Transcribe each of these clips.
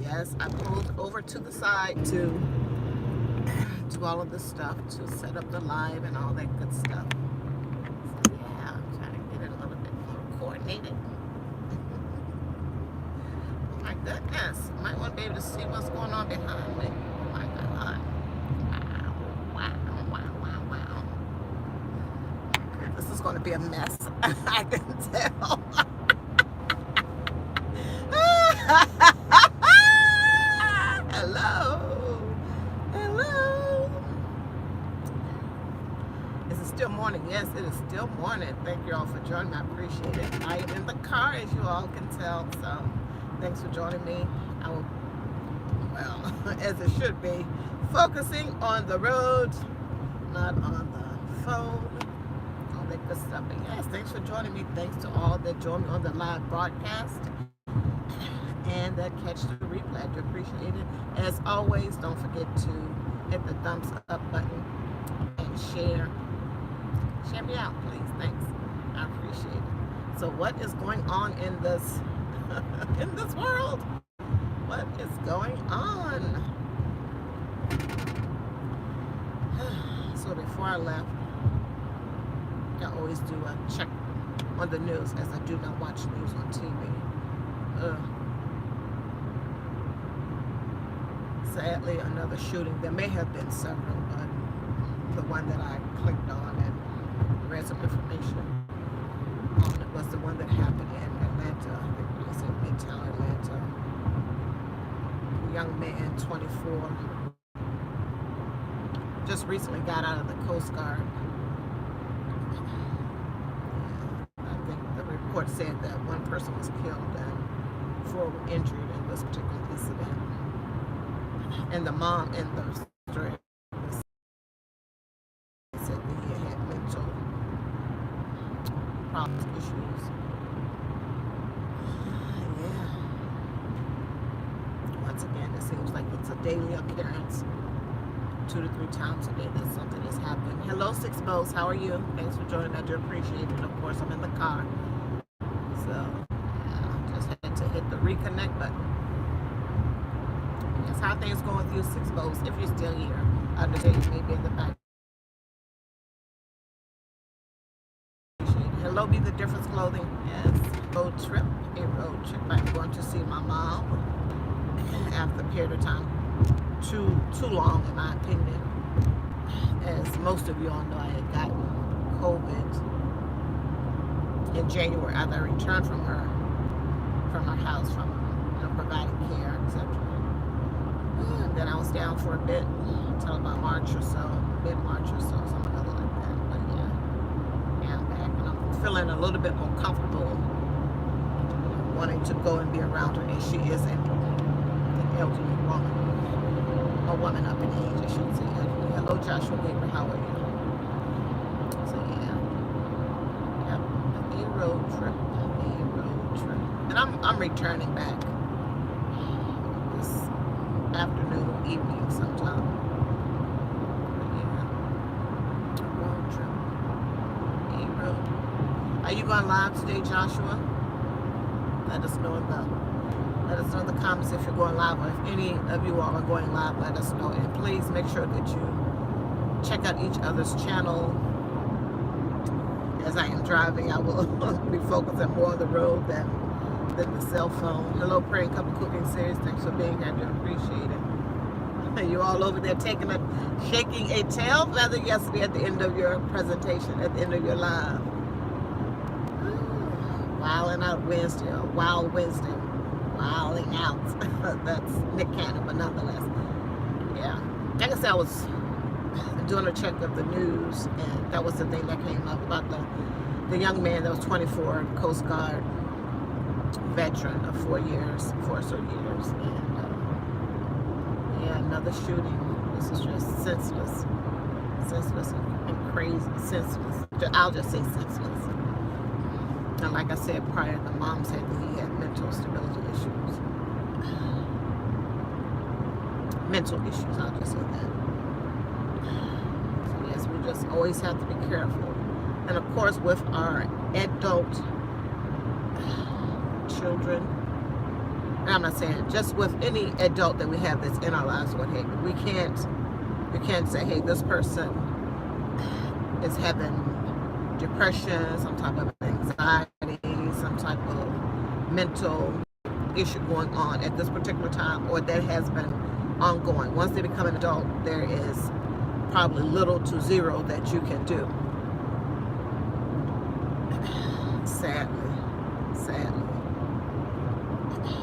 Yes, I pulled over to the side to do all of this stuff, to set up the live and all that good stuff. So yeah, I'm trying to get it a little bit more coordinated. Oh my goodness, I might want to be able to see what's going on behind me. Oh my God. Wow, wow, wow, wow, wow. This is going to be a mess. I can tell. Hello. Hello. Is it still morning? Yes, it is still morning. Thank you all for joining me. I appreciate it. I am in the car, as you all can tell. So thanks for joining me. I will, well, as it should be, focusing on the road, not on the phone. All that good stuff. But yes, thanks for joining me. Thanks to all that joined me on the live broadcast and that catch the replay. I do appreciate it. As always, don't forget to hit the thumbs up button and share. Share me out, please. Thanks. I appreciate it. So what is going on in this in this world? What is going on? So before I left, I always do a check on the news, as I do not watch news on TV. Sadly, another shooting. There may have been several, but the one that I clicked on and read some information on it was the one that happened in Atlanta. I think it's in Midtown Atlanta. A young man, 24, just recently got out of the Coast Guard. I think the report said that one person was killed and 4 were injured in this particular incident. And the mom in the story said that he had mental problems, issues. Yeah. Once again, it seems like it's a daily occurrence. 2 to 3 times a day that something is happening. Hello, Six Bows. How are you? Thanks for joining. I do appreciate it. Of course, I'm in the car. So, yeah, just had to hit the reconnect button. Yes, how things going with you, Six Bows? If you're still here, I understand you may be in the back. Hello, Be the Difference Clothing. Yes. A road trip. I'm going to see my mom after a period of time. Too long, in my opinion. As most of you all know, I had gotten COVID in January after I returned from her house, from providing care, etc. Then I was down for a bit until about March or so, mid-March or so, something other like that. But yeah, I'm back, and I'm feeling a little bit more comfortable wanting to go and be around her, and she is an elderly woman. A woman up in age, I shouldn't say elderly. Hello, Joshua Baker, how are you? So yeah, yep, a road trip. And I'm returning back this afternoon, evening sometime. Yeah, road trip. A road. Are you going live today, Joshua? Let us know in the comments if you're going live, or if any of you all are going live, let us know. And please make sure that you check out each other's channel. As I am driving, I will be focusing more on the road than the cell phone. Hello, Praying Couple Cooking Series. Thanks for being here. I do appreciate it. You all over there shaking a tail feather yesterday at the end of your presentation, at the end of your live. Wilding out Wednesday, or Wild Wednesday. Wilding out. That's Nick Cannon, but nonetheless. Yeah. Like I said, I was doing a check of the news, and that was the thing that came up about the young man that was 24, Coast Guard veteran of 4 or so years. And yeah, another shooting. This is just senseless and crazy. Senseless. I'll just say senseless. And like I said prior, the mom said that he had mental stability issues. Mental issues, I'll just say that. So yes, we just always have to be careful. And of course, with our adult children, and I'm not saying just with any adult that we have that's in our lives, what have you, we can't say, hey, this person is having depression, some type of anxiety, some type of mental issue going on at this particular time, or that has been ongoing. Once they become an adult, there is probably little to zero that you can do. Sadly.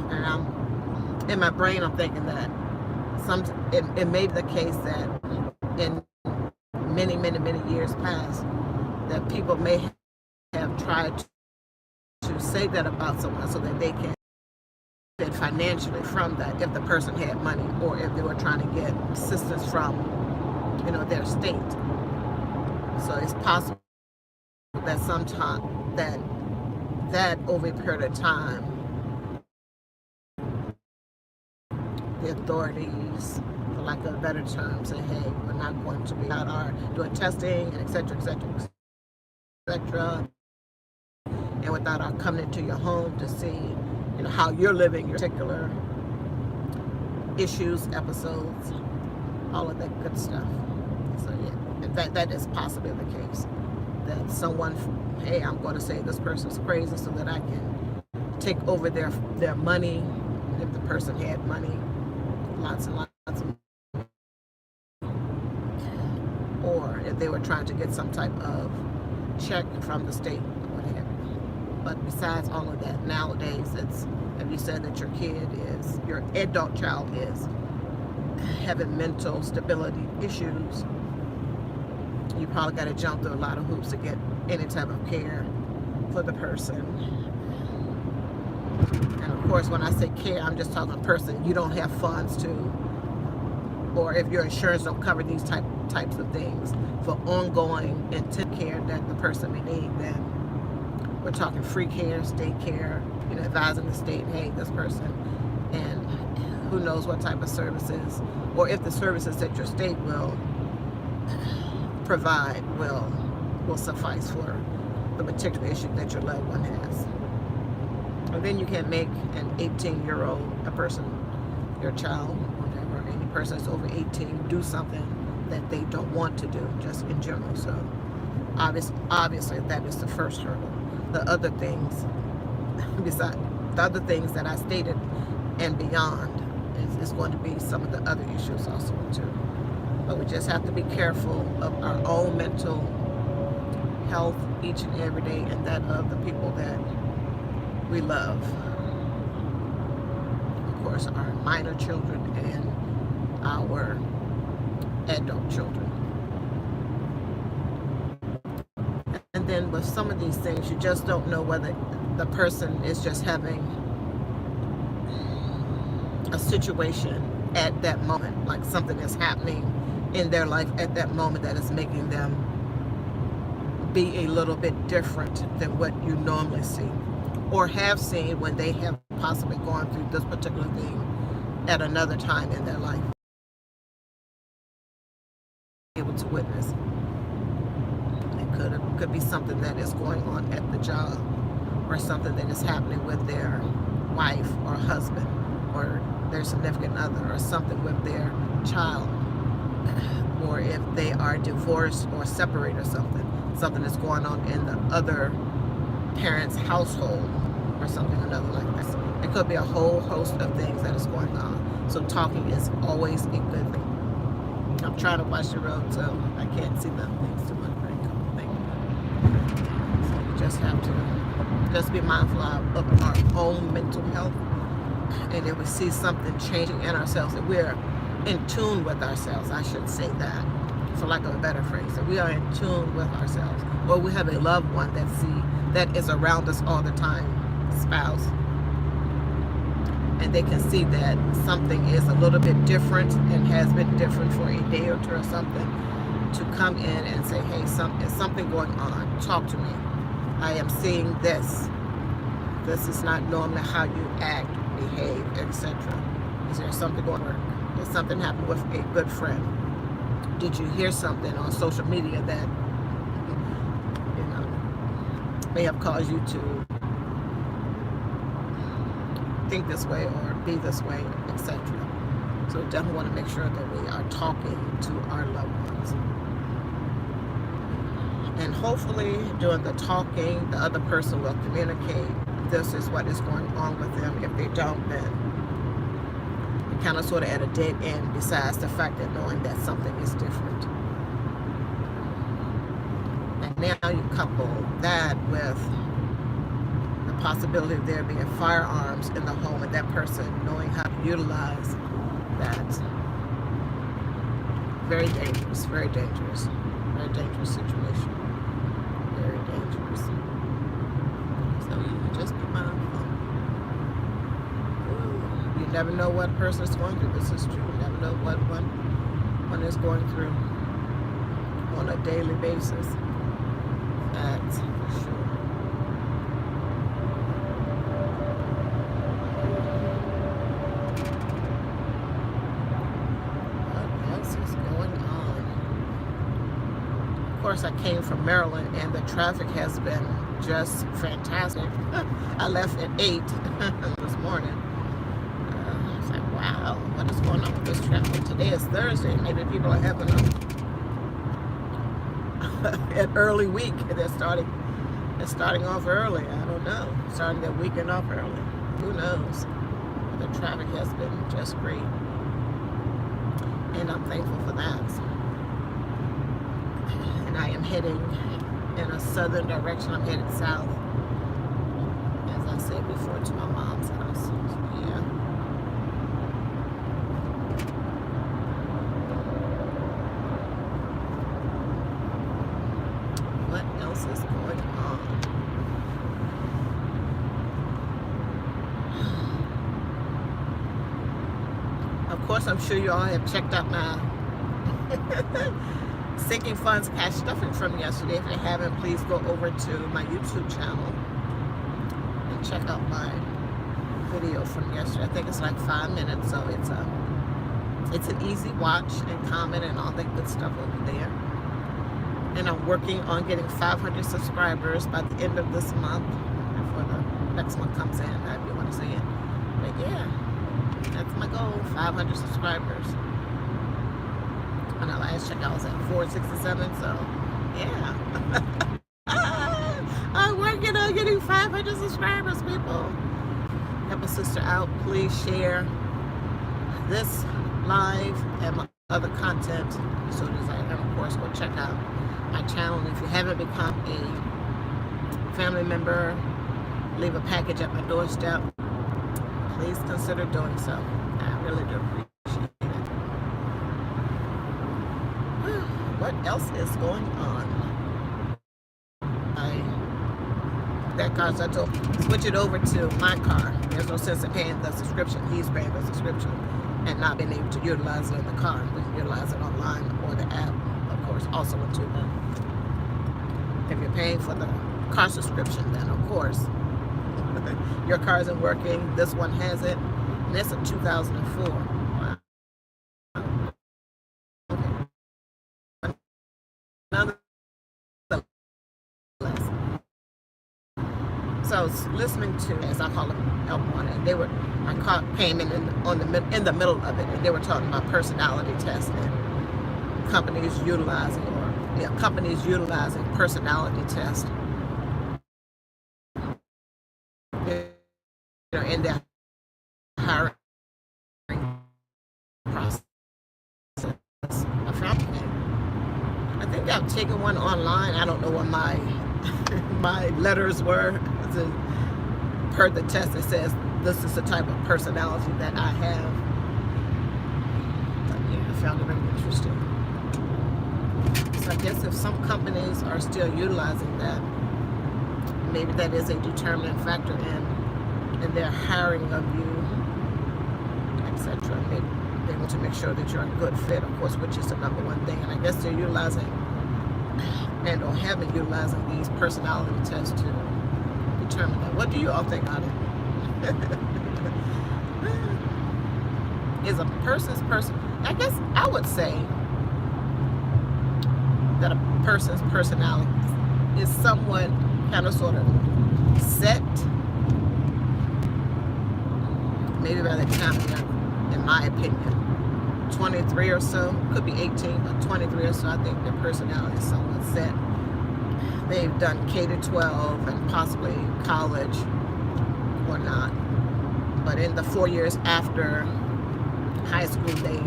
And I'm in my brain, I'm thinking that it may be the case that in many years past that people may have tried to say that about someone so that they can get financially from that if the person had money, or if they were trying to get assistance from their state. So it's possible that sometime that over a period of time the authorities, for lack of a better term, say, hey, we're not going to be out our doing testing and et cetera, and without our coming into your home to see how you're living your particular issues, episodes, all of that good stuff. So yeah, that is possibly the case, that someone, hey, I'm going to say this person's crazy so that I can take over their money. If the person had money, lots and lots of, or if they were trying to get some type of check from the state, whatever. But besides all of that, nowadays it's, if you said that your adult child is having mental stability issues, you probably got to jump through a lot of hoops to get any type of care for the person. And of course, when I say care, I'm just talking person you don't have funds to, or if your insurance don't cover these types of things for ongoing intensive care that the person may need, then we're talking free care, state care, advising the state, hey, this person, and who knows what type of services, or if the services that your state will provide will suffice for the particular issue that your loved one has. And then you can make an 18-year-old, a person, your child, whatever, any person that's over 18, do something that they don't want to do, just in general. So obviously that is the first hurdle. The other things, besides the other things that I stated and beyond, is going to be some of the other issues also too. But we just have to be careful of our own mental health each and every day, and that of the people that we love. Of course, our minor children and our adult children. And then with some of these things, you just don't know whether the person is just having a situation at that moment, like something is happening in their life at that moment that is making them be a little bit different than what you normally see, or have seen when they have possibly gone through this particular thing at another time in their life. Able to witness. It could be something that is going on at the job, or something that is happening with their wife or husband or their significant other, or something with their child, or if they are divorced or separated or something that's going on in the other parent's household, or something another like that. It could be a whole host of things that is going on. So talking is always a good thing. I'm trying to watch the road, so I can't see the things too much. So you just have to just be mindful of our own mental health, and if we see something changing in ourselves, that we're in tune with ourselves, I should say that, for lack of a better phrase, that we are in tune with ourselves, or we have a loved one that is around us all the time, spouse, and they can see that something is a little bit different and has been different for a day or two or something, to come in and say, hey, is something going on? Talk to me. I am seeing this. This is not normally how you act, behave, etc. Is there something going on? Did something happen with a good friend? Did you hear something on social media that may have caused you to think this way or be this way, etc. So we definitely want to make sure that we are talking to our loved ones. And hopefully during the talking, the other person will communicate this is what is going on with them. If they don't, then you're kind of sort of at a dead end, besides the fact that knowing that something is different. And now you couple that with the possibility of there being firearms in the home and that person knowing how to utilize that. Very dangerous, very dangerous, very dangerous situation. Very dangerous. So you can just be mindful. You never know what a person is going through. This is true. You never know what one is going through on a daily basis. That's for sure. Of course, I came from Maryland and the traffic has been just fantastic. I left at 8 this morning. I was like, wow, what is going on with this traffic? Today is Thursday. Maybe people are having an early week. They're starting off early. I don't know. Starting their weekend off early. Who knows? The traffic has been just great. And I'm thankful for that. I am heading in a southern direction. I'm headed south, as I said before, to my mom's house. So, yeah. What else is going on? Of course, I'm sure you all have checked out my Sinking Funds cash stuffing from yesterday. If you haven't, please go over to my YouTube channel and check out my video from yesterday. I think it's like 5 minutes, so it's an easy watch and comment and all that good stuff over there. And I'm working on getting 500 subscribers by the end of this month, before the next one comes in, if you want to see it. But yeah, that's my goal, 500 subscribers. When I last checked, I was at 467, so yeah. I'm working on getting 500 subscribers, people. Help a sister out. Please share this live and my other content. So and of course, go check out my channel. And if you haven't become a family member, leave a package at my doorstep. Please consider doing so. I really do appreciate it. What else is going on? That car, so I told switch it over to my car. There's no sense in paying the subscription. He's paying the subscription and not being able to utilize it in the car. We can utilize it online or the app, of course, also in 2 months. If you're paying for the car subscription, then of course your car isn't working. This one has it, and it's a 2004. Wow. Another. So I was listening to, as I call it, L1, and they were, my car came in the middle of it, and they were talking about personality tests and companies utilizing personality tests, in their hiring process. I think I've taken one online. I don't know what my my letters were. Per the test, it says this is the type of personality that I have. But yeah, I found it very interesting. So I guess if some companies are still utilizing that, maybe that is a determining factor in their hiring of you, etc. They want to make sure that you're a good fit, of course, which is the number one thing. And I guess they're utilizing and or have been utilizing these personality tests to determine that. What do you all think about it? Is a person's I guess I would say that a person's personality is somewhat kind of sort of set maybe by the time they're, in my opinion, 23 or so, could be 18, but 23 or so, I think their personality is somewhat set. They've done K to 12 and possibly college or not. But in the 4 years after high school, they've,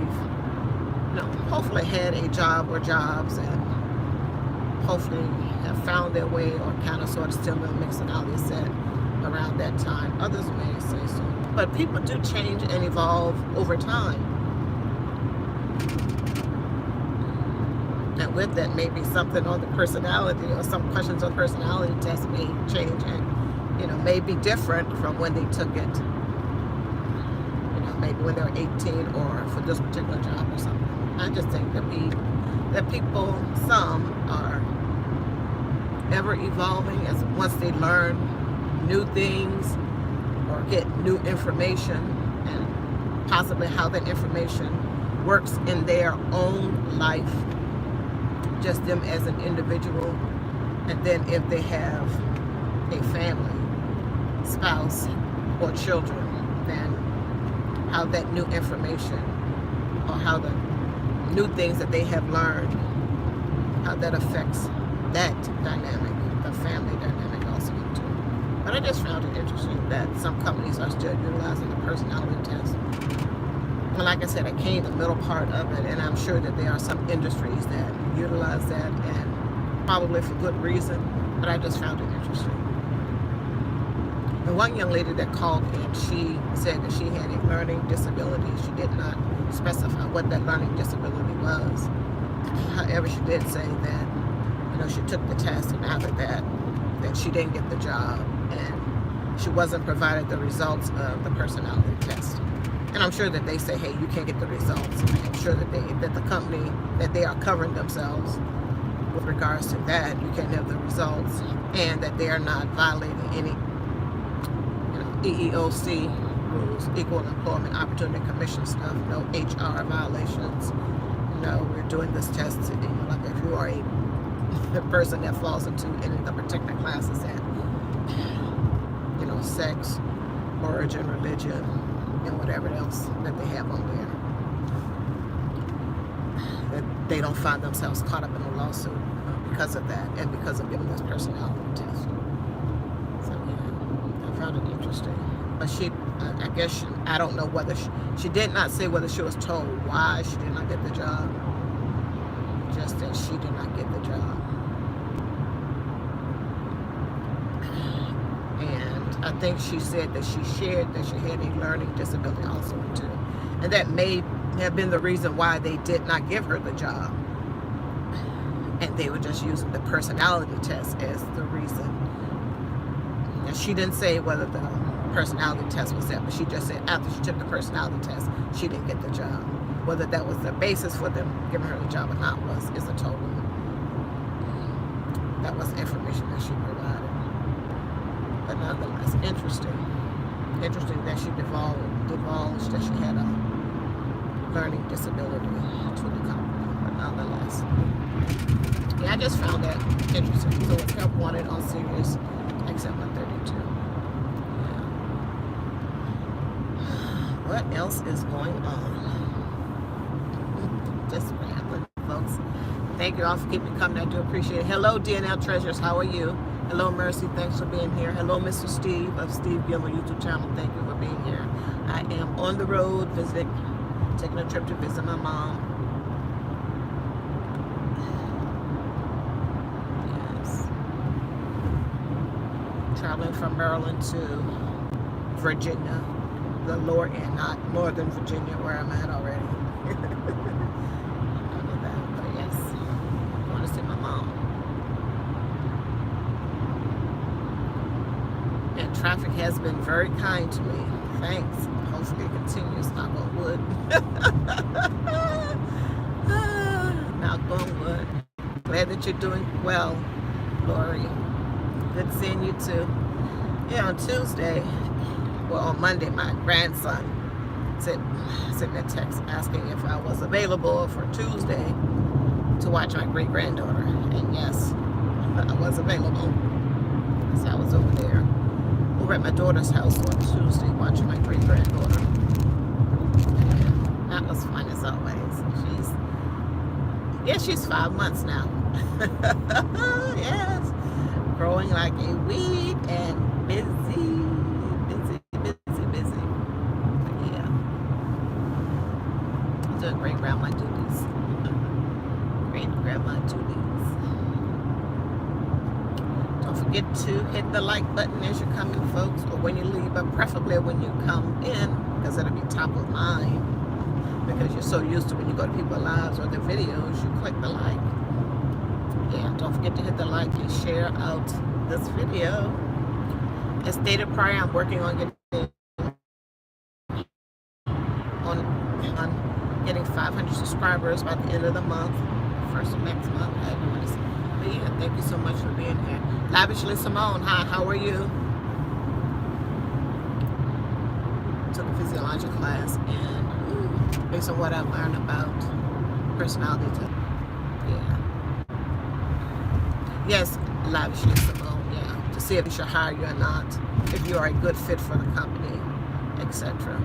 hopefully had a job or jobs, and hopefully have found their way or kind of sort of still in a mixed-personality set around that time. Others may say so. But people do change and evolve over time. And with that, maybe something on the personality or some questions on personality test may change and, may be different from when they took it. Maybe when they were 18 or for this particular job or something. I just think that people, some are ever evolving as once they learn new things or get new information and possibly how that information works in their own life, just them as an individual. And then if they have a family, spouse, or children, then how that new information or how the new things that they have learned, how that affects that dynamic, the family dynamic also too. But I just found it interesting that some companies are still utilizing the personality test. And like I said, I came the middle part of it, and I'm sure that there are some industries that utilize that, and probably for good reason, but I just found it interesting. And one young lady that called in, she said that she had a learning disability. She did not specify what that learning disability was. However, she did say that, she took the test, and after that she didn't get the job, and she wasn't provided the results of the personality test. And I'm sure that they say, hey, you can't get the results. I'm sure that the company, that they are covering themselves with regards to that. You can't have the results, and that they are not violating any EEOC rules, Equal Employment Opportunity Commission stuff, no HR violations. We're doing this test, like if you are a person that falls into any of the particular classes that, sex, origin, religion, and whatever else that they have on there, that they don't find themselves caught up in a lawsuit because of that and because of giving this personality test. So yeah, I found it interesting. But I guess I don't know whether she did not say whether she was told why she did not get the job, just that she did not get the job. And I think she said that she shared that she had a learning disability also too. And that may have been the reason why they did not give her the job. And they were just using the personality test as the reason. And she didn't say whether the personality test was that, but she just said after she took the personality test, she didn't get the job. Whether that was the basis for them giving her the job or not is a total. That was the information that she provided. But nonetheless, interesting that she divulged that she had a learning disability to the company. But nonetheless, yeah, I just found that interesting. So it's help wanted on Sirius XM 132. What else is going on? Just rambling, folks. Thank you all for keeping coming. I do appreciate it. Hello, DNL Treasures. How are you? Hello, Mercy. Thanks for being here. Hello, Mr. Steve of Steve Gilmore YouTube channel. Thank you for being here. I am on the road taking a trip to visit my mom. Yes. Traveling from Maryland to Virginia. The lower end, not Northern Virginia, where I'm at already. But yes, I want to see my mom. And traffic has been very kind to me. Thanks. Hopefully it continues. Knock on wood. Knock on wood. Glad that you're doing well, Lori. Good seeing you too. Yeah, on Tuesday. Well, on Monday, my grandson sent me a text asking if I was available for Tuesday to watch my great-granddaughter. And yes, I was available. So I was over there over at my daughter's house on Tuesday watching my great-granddaughter. That was fun as always. She's 5 months now. Yes. Growing like a weed and busy. Yeah. Doing great-grandma duties. Great-grandma duties. Don't forget to hit the like button as you're coming, folks, or when you leave, but preferably when you come in, because it'll be top of mind. Because you're so used to when you go to people's lives or their videos, you click the like. Yeah, don't forget to hit the like and share out this video. As stated prior, I'm working on getting 500 subscribers by the end of the month, first of next month. But yeah, thank you so much for being here. Lavishly Simone, hi, how are you? Took a physiology class, and based on what I've learned about personality type. Yeah. Yes, Lavishly Simone, yeah. To see if you should hire you or not, if you are a good fit for the company, etc.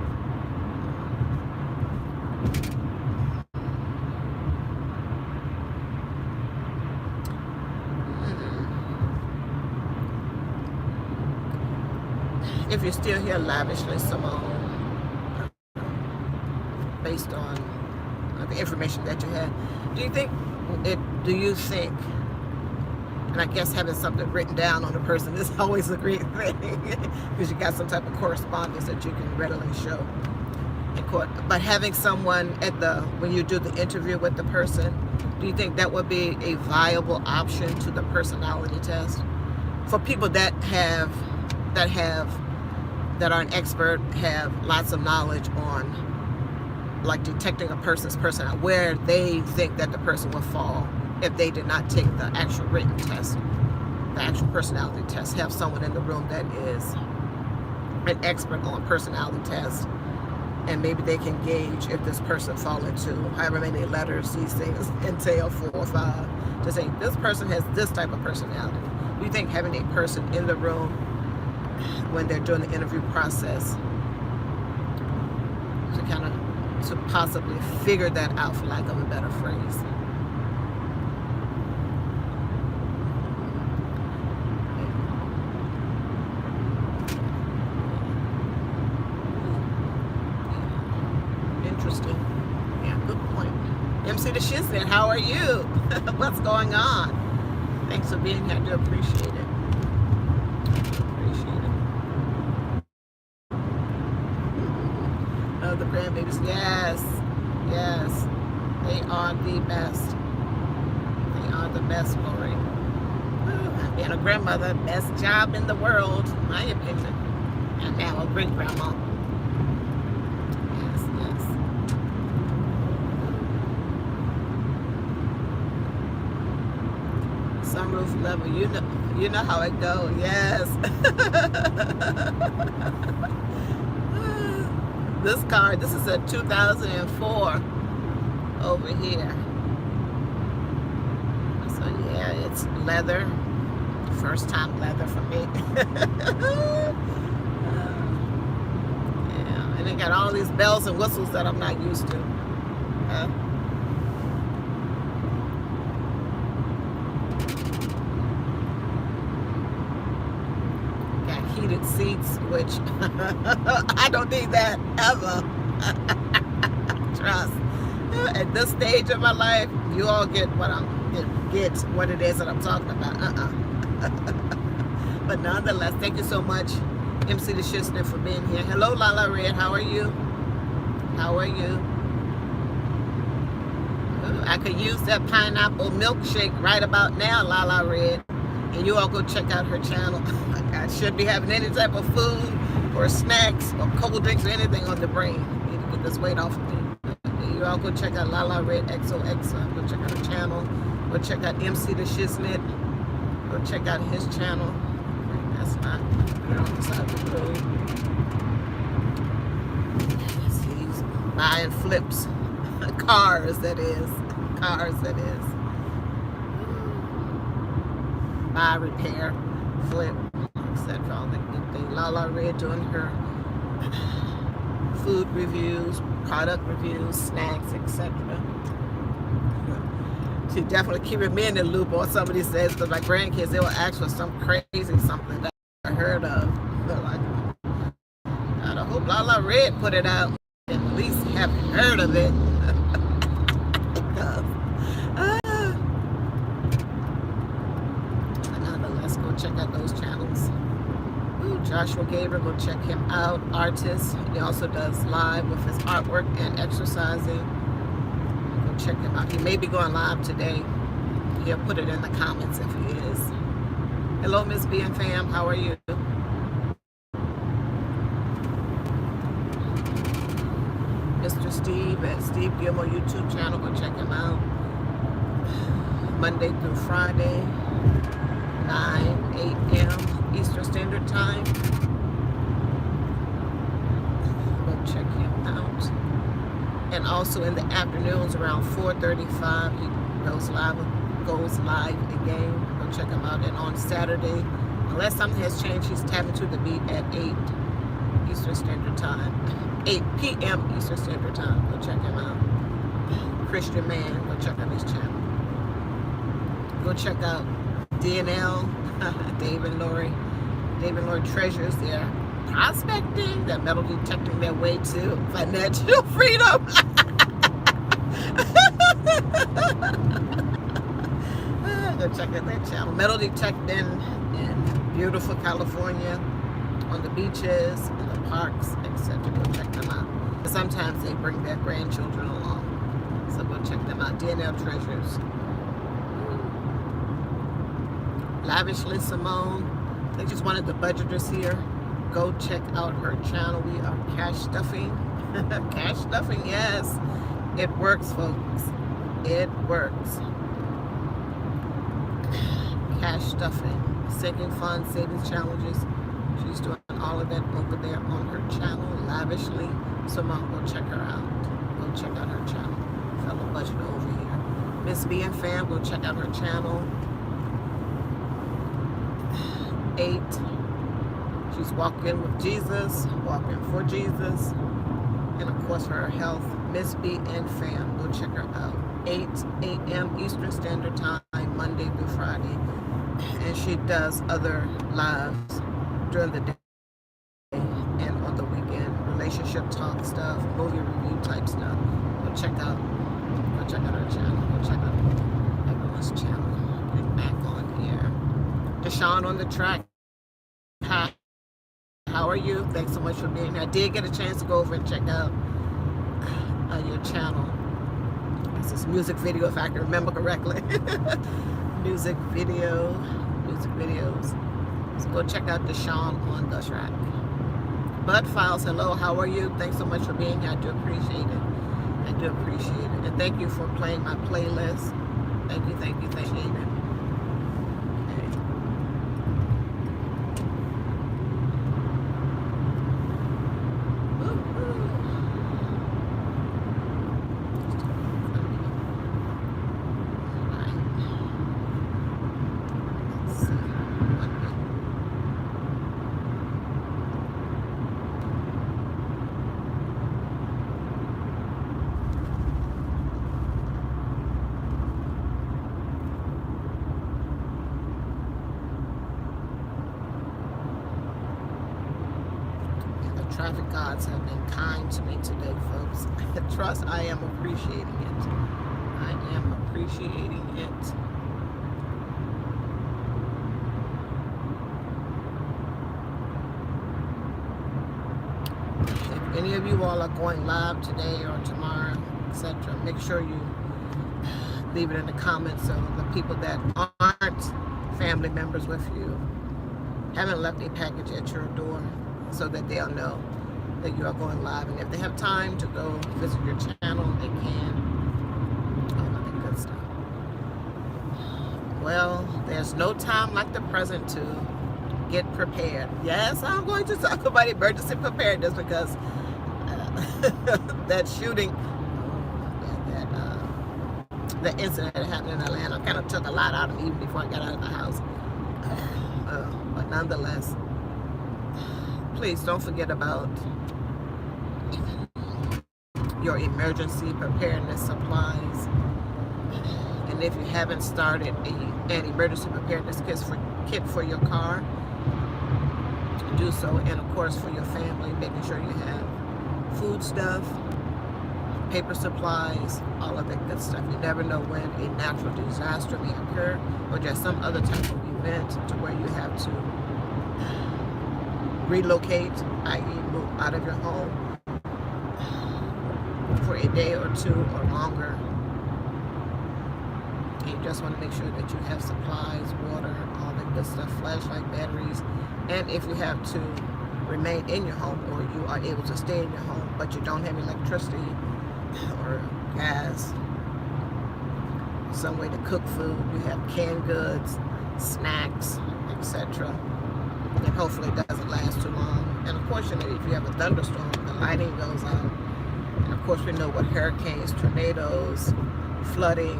If you're still here, Lavishly Simone, based on the information that you had, do you think, and I guess having something written down on a person is always a great thing, because you got some type of correspondence that you can readily show in court. But having someone when you do the interview with the person, do you think that would be a viable option to the personality test for people that are an expert, have lots of knowledge on like detecting a person's personality, where they think that the person will fall if they did not take the actual written test, the actual personality test? Have someone in the room that is an expert on personality tests, and maybe they can gauge if this person fall into however many letters these things entail, 4 or 5, to say this person has this type of personality. Do you think having a person in the room when they're doing the interview process to possibly figure that out, for lack of a better phrase? Interesting. Yeah, good point. MC the Shiznit, how are you? What's going on? Thanks for being here. I do appreciate it. The grandbabies, yes, they are the best. They are the best, Lori. Being a grandmother, best job in the world, in my opinion. And now a great grandma. Yes. Sunroof level, you know how it goes. Yes. This is a 2004 over here. So yeah, it's leather. First time leather for me. Yeah, and it got all these bells and whistles that I'm not used to. Heated seats, which I don't need that ever. Trust. At this stage of my life, you all get what it is that I'm talking about. But nonetheless, thank you so much, MC the Shiznit, for being here. Hello, Lala Red. How are you? How are you? I could use that pineapple milkshake right about now, Lala Red. And you all go check out her channel. I should be having any type of food or snacks or cold drinks or anything on the brain. I need to get this weight off of me. You all go check out Lala Red XOXO. Go check out her channel. Go check out MC the Shiznit. Go check out his channel. That's not on the side of the road. He's buying flips. Cars, that is. Buy, repair, flip, etc. All the good things Lala Red doing her food reviews, product reviews, snacks, etc. She definitely keeping me in the loop on some of these things, because my grandkids, they will ask for some crazy something that I heard of. They're like, I hope Lala Red put it out. At least have heard of it. Nonetheless, go check out those channels. Ooh, Joshua Gabriel, go check him out. Artist. He also does live with his artwork and exercising. Go check him out. He may be going live today. He'll put it in the comments if he is. Hello, Miss B and fam. How are you? Mr. Steve at Steve Gilmore YouTube channel. Go check him out. Monday through Friday, 9, 8 a.m. Eastern Standard Time. Go check him out. And also in the afternoons around 4:35, he goes live again. Go check him out. And on Saturday, unless something has changed, he's tapping to the beat at 8 Eastern Standard Time. 8 p.m. Eastern Standard Time. Go check him out. Christian Man. Go check out his channel. Go check out DNL, Dave and Lori Treasures. They're prospecting, they're metal detecting their way to financial freedom. Go check out that channel. Metal detecting in beautiful California, on the beaches, in the parks, etc. Go check them out. Sometimes they bring their grandchildren along, so go check them out. DNL Treasures. Lavishly Simone, they just wanted the budgeters here. Go check out her channel. We are cash stuffing. Cash stuffing, yes. It works, folks. It works. Cash stuffing. Sinking funds, savings challenges. She's doing all of that over there on her channel. Lavishly Simone, go check her out. Go check out her channel. Fellow budgeter over here. Miss B and fam, go check out her channel. 8. She's walking with Jesus, walking for Jesus, and of course her health. Miss B and fam, go check her out. 8 a.m. Eastern Standard Time, Monday through Friday, and she does other lives during the day and on the weekend, relationship talk stuff, movie review type stuff. Go check out her channel. Go check out everyone's channel. Get back on here. Deshaun on the track. Hi, how are you? Thanks so much for being here. I did get a chance to go over and check out your channel. This is music video, if I can remember correctly. music videos. So go check out Deshaun on the track. Bud Files, hello, how are you? Thanks so much for being here. I do appreciate it. And thank you for playing my playlist. Thank you. Appreciate it. Traffic gods have been kind to me today, folks. Trust, I am appreciating it. If any of you all are going live today or tomorrow, etc., make sure you leave it in the comments so the people that aren't family members with you haven't left a package at your door, so that they'll know that you are going live. And if they have time to go visit your channel, they can. All that good stuff. Well, there's no time like the present to get prepared. Yes, I'm going to talk about emergency preparedness because that shooting, that incident that happened in Atlanta kind of took a lot out of me even before I got out of the house. But nonetheless, please don't forget about your emergency preparedness supplies. And if you haven't started an emergency preparedness kit for your car, do so. And of course for your family, making sure you have food stuff, paper supplies, all of that good stuff. You never know when a natural disaster may occur, or just some other type of event to where you have to relocate, i.e. move out of your home for a day or two or longer. And you just want to make sure that you have supplies, water, all that good stuff, flashlight, batteries. And if you have to remain in your home, or you are able to stay in your home but you don't have electricity or gas, some way to cook food, you have canned goods, snacks, etc. And hopefully it doesn't last too long. And of course, if you have a thunderstorm, the lighting goes out. And of course, we know what hurricanes, tornadoes, flooding,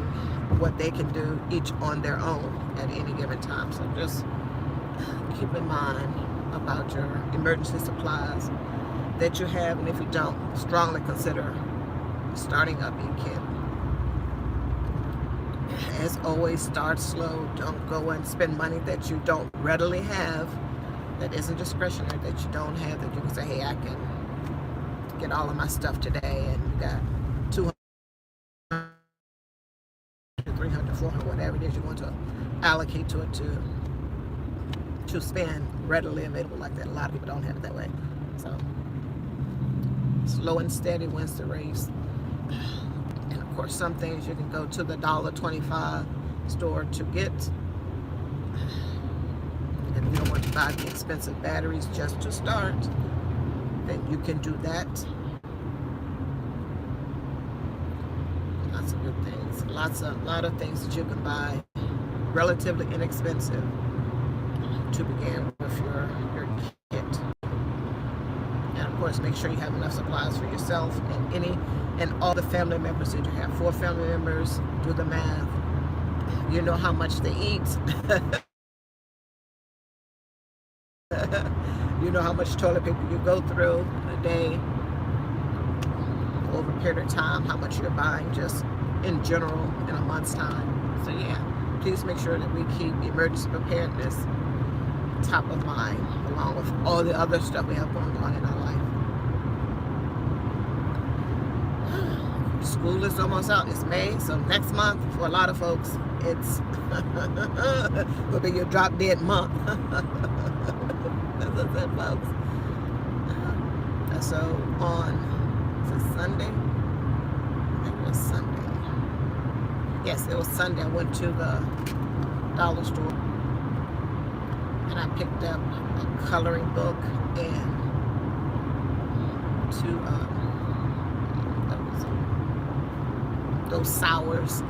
what they can do each on their own at any given time. So just keep in mind about your emergency supplies that you have, and if you don't, strongly consider starting up a kit. As always, start slow. Don't go and spend money that you don't readily have, that isn't discretionary, that you don't have, that you can say, hey, I can get all of my stuff today, and you got 200, 300, 400, whatever it is you want to allocate to it to spend readily available like that. A lot of people don't have it that way. So slow and steady wins the race. And of course, some things you can go to the $1.25 store to get. And if you don't want to buy the expensive batteries just to start, then you can do that. Lots of good things. A lot of things that you can buy relatively inexpensive to begin with your kit. And of course, make sure you have enough supplies for yourself and all the family members that you have. 4 family members, do the math. You know how much they eat. You know how much toilet paper you go through in a day, over a period of time, how much you're buying just in general in a month's time. So yeah, please make sure that we keep emergency preparedness top of mind, along with all the other stuff we have going on in our life. School is almost out. It's May, so next month for a lot of folks, it's will be your drop dead month. That's what I said, folks. So on Sunday, I think it was Sunday. Yes, it was Sunday. I went to the dollar store and I picked up a coloring book and 2 those sours.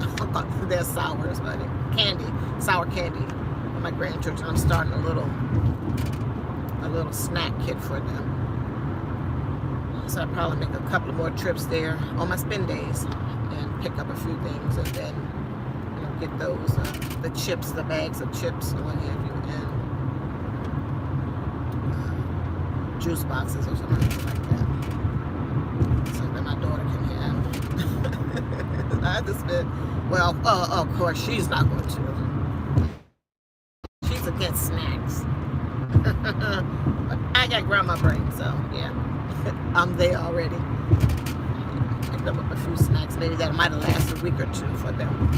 They're sours, but candy, sour candy for my grandchildren. I'm starting a little snack kit for them. So I'll probably make a couple of more trips there on my spend days and pick up a few things, and then get those the chips, the bags of chips and what have you, and juice boxes or something like that, so that my daughter can have. I just spend, well, of course she's not going to. She's against snacks. But I got grandma brain, so yeah. I'm there already. Picked up a few snacks, maybe that might have lasted a week or 2 for them.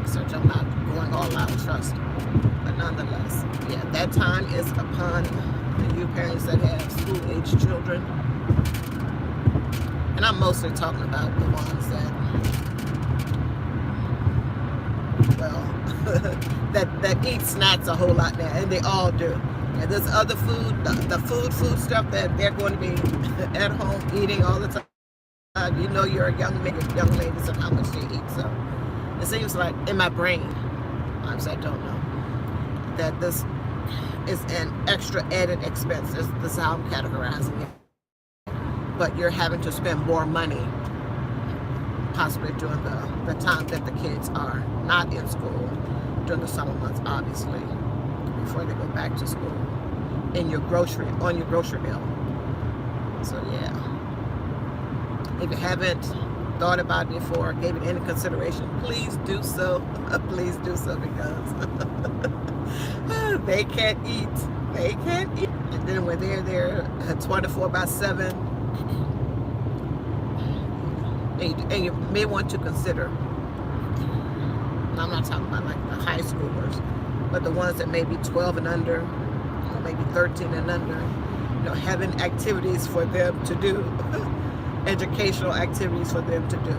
So I'm not going all out, trust. But nonetheless, yeah, that time is upon you parents that have school-age children. And I'm mostly talking about the ones that, well, that eat snacks a whole lot now, and they all do. And there's other food, the food stuff that they're going to be at home eating all the time. You know you're a young lady, so how much they eat. So it seems like in my brain, I don't know, that this is an extra added expense. This is how I'm categorizing it. But you're having to spend more money, possibly during the time that the kids are not in school, during the summer months, obviously, before they go back to school. in your grocery bill. So yeah, if you haven't thought about it before, gave it any consideration, please do so. Please do so, because they can't eat. They can't eat. And then when they're there 24/7, and you may want to consider, I'm not talking about like the high schoolers, but the ones that may be 12 and under, or maybe 13 and under, having activities for them to do, educational activities for them to do.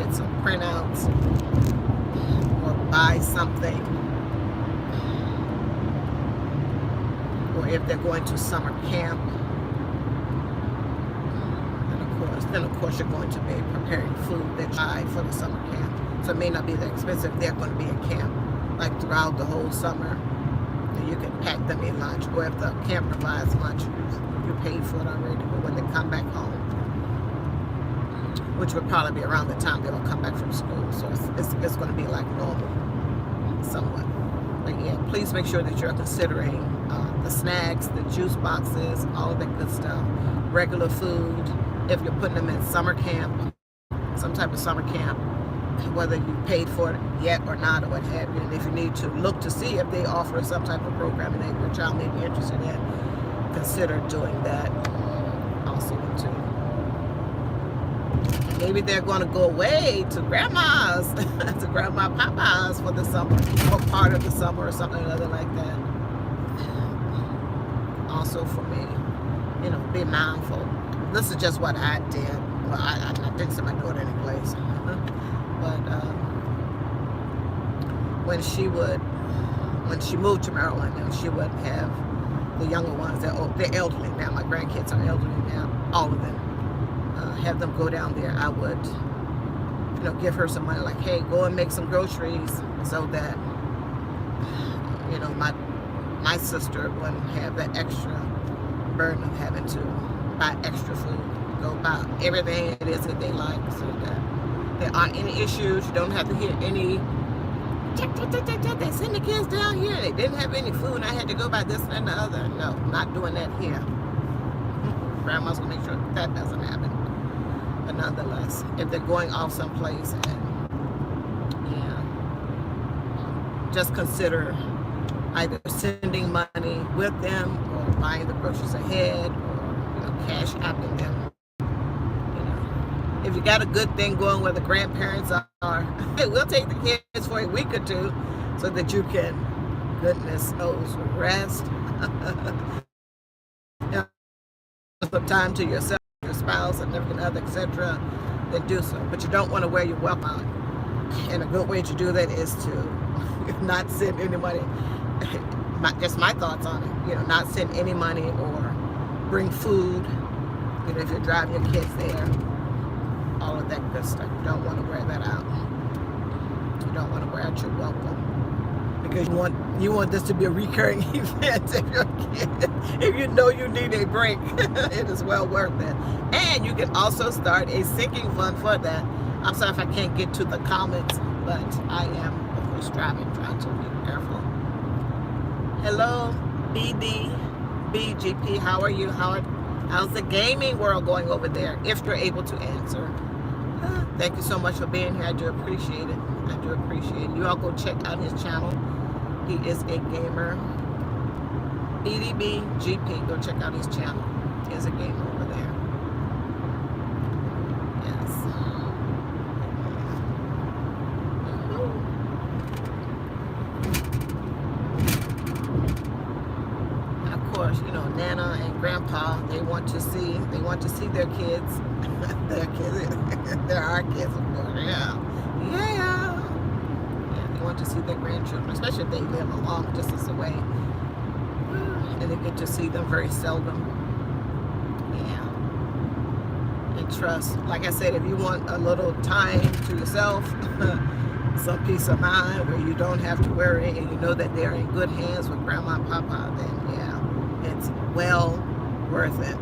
Get some printouts, or buy something, or if they're going to summer camp, then of course you're going to be preparing food that you buy for the summer camp. So it may not be that expensive. They're going to be in camp like throughout the whole summer. And you can pack them a lunch, or if the camp provides lunch, you paid for it already. But when they come back home, which would probably be around the time they will come back from school, so it's going to be like normal, somewhat. But yeah, please make sure that you're considering the snacks, the juice boxes, all of that good stuff, regular food. If you're putting them in summer camp, some type of summer camp, whether you paid for it yet or not, or what have you, and if you need to look to see if they offer some type of programming that your child may be interested in, consider doing that also too. Maybe they're going to go away to grandma's, to grandma Papa's for the summer, or part of the summer, or something other like that. Also for me, be mindful. This is just what I did. Well, I didn't send my daughter any place. But when she moved to Maryland, she would have the younger ones, they're elderly now. My grandkids are elderly now, all of them. Have them go down there. I would, give her some money, like, hey, go and make some groceries, so that, my sister wouldn't have that extra burden of having to buy extra food, go buy everything it is that they like, so that there aren't any issues. You don't have to hear any they send the kids down here, they didn't have any food, I had to go buy this and the other. No, not doing that here. Grandma's gonna make sure that doesn't happen. But nonetheless, if they're going off someplace, and just consider either sending money with them, or buying the groceries ahead, or cash apping them. If you got a good thing going where the grandparents are, hey, we'll take the kids for a week or two, so that you can, goodness knows, rest. Some time to yourself, your spouse, and everything other, etc. Then do so. But you don't want to wear your welcome out. And a good way to do that is to not send any money. Just my thoughts on it. Not send any money, or bring food. If you're driving your kids there, all of that good stuff. You don't want to wear that out. You don't want to wear out your welcome, because you want this to be a recurring event. If you know you need a break, it is well worth it. And you can also start a sinking fund for that. I'm sorry if I can't get to the comments, but I am, of course, trying to be careful. Hello, BGP. How are you? How's the gaming world going over there? If you're able to answer. Thank you so much for being here. I do appreciate it. You all go check out his channel. He is a gamer. BDBGP. Go check out his channel. He is a gamer over there. Yes. And of course, Nana and Grandpa, they want to see their kids. Their kids. They're our kids, of course. Yeah. They want to see their grandchildren, especially if they live a long distance away, and they get to see them very seldom. And trust, like I said, if you want a little time to yourself, some peace of mind where you don't have to worry, and you know that they're in good hands with Grandma and Papa, then it's well worth it.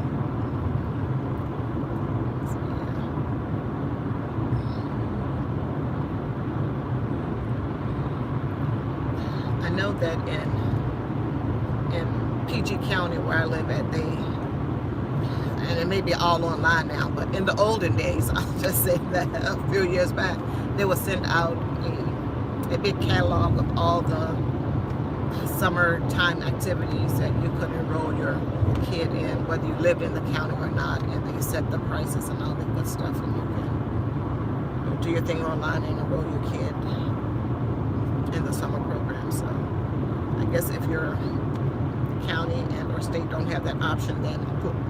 I know that in PG County where I live at, and it may be all online now, but in the olden days, I'll just say that a few years back, they would send out a big catalog of all the summertime activities that you could enroll your kid in, whether you lived in the county or not, and they set the prices and all that good stuff, and you can do your thing online and enroll your kid in the summer program. So I guess if your county and or state don't have that option, then